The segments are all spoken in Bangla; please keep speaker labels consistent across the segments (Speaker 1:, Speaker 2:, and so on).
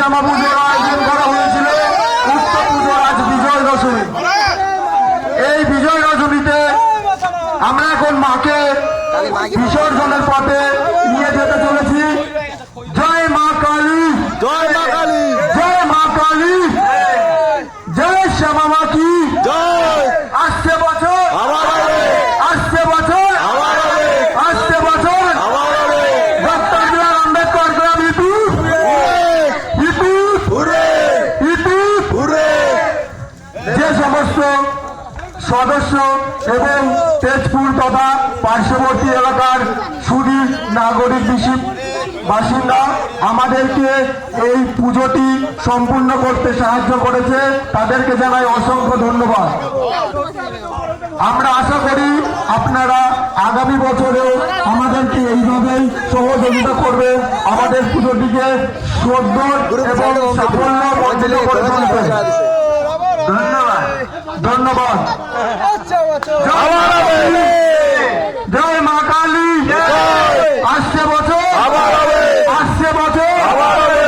Speaker 1: শ্যামা পুজোর আয়োজন করা হয়েছিল। উক্ত পুজো আজ বিজয় দশমী। এই বিজয় দশমীতে আমরা এখন মাকে বিসর্জনের পথে নিয়ে যেতে চলেছি। জয় মা কালী,
Speaker 2: জয় মা কালী,
Speaker 1: জয় মা কালী, জয় শ্যামা মা কি
Speaker 2: জয়।
Speaker 1: আসছে বছর,
Speaker 2: আবার হবে,
Speaker 1: আসছে বছর,
Speaker 2: আবার হবে,
Speaker 1: আসছে বছর।
Speaker 2: আবার হবে।
Speaker 1: ডক্টর বি আর আম্বেদকর গ্রাম ইতু ইতু
Speaker 2: হুররে,
Speaker 1: ইতু।
Speaker 2: হুররে।
Speaker 1: যে সমস্ত সদস্য এবং তেজপুর তথা পার্শ্ববর্তী এলাকার সুধী নাগরিক বাসিন্দা আমাদেরকে এই পুজোটি সম্পূর্ণ করতে সাহায্য করেছে, তাদেরকে জানাই অসংখ্য ধন্যবাদ। আমরা আশা করি আপনারা আগামী বছরেও আমাদেরকে এইভাবেই সহযোগিতা করবেন, আমাদের পুজোটিকে সুন্দর এবং সাফল্যমণ্ডিত করে তুলবেন। ধন্যবাদ, ধন্যবাদ। জয় মা কালী, আসছে বছর,
Speaker 2: আবার হবে,
Speaker 1: আসছে বছর,
Speaker 2: আবার হবে,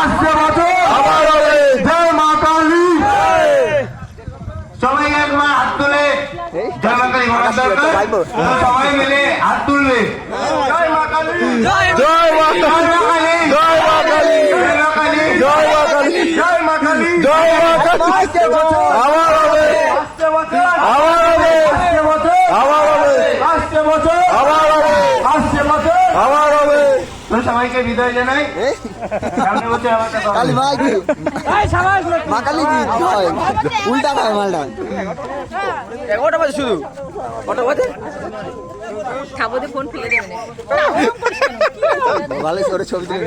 Speaker 1: আসছে বছর,
Speaker 2: আবার হবে।
Speaker 1: জয় মা কালী। সবাই একবার হাত তুলে জয় মা কালী বলার দরকার। সবাই মিলে হাত তুলবে। জয় মা কালী,
Speaker 2: জয় মা কালী, জয় মা কালী,
Speaker 1: জয় মা কালী,
Speaker 2: জয় মা কালী,
Speaker 1: জয় মা কালী,
Speaker 2: জয় মা কালী।
Speaker 1: আসছে বছর,
Speaker 2: আবার হবে,
Speaker 1: আসছে বছর,
Speaker 2: আবার হবে,
Speaker 1: আসছে বছর,
Speaker 2: আবার হবে,
Speaker 1: আসছে বছর,
Speaker 2: আবার হবে,
Speaker 1: আসছে বছর।
Speaker 2: আবার হবে।
Speaker 1: তো সবাইকে বিদায় জানাই। সামনে বছর আবার দেখা হবে।
Speaker 3: কালী মা কি মা কালী কি হয় উল্টা খায় মালটা ওটা বাজে শুধু ওটা বাজে
Speaker 4: খাবো দিয়ে ফোন ফেলে দেবে না
Speaker 3: ভালো করে ছবি তুলে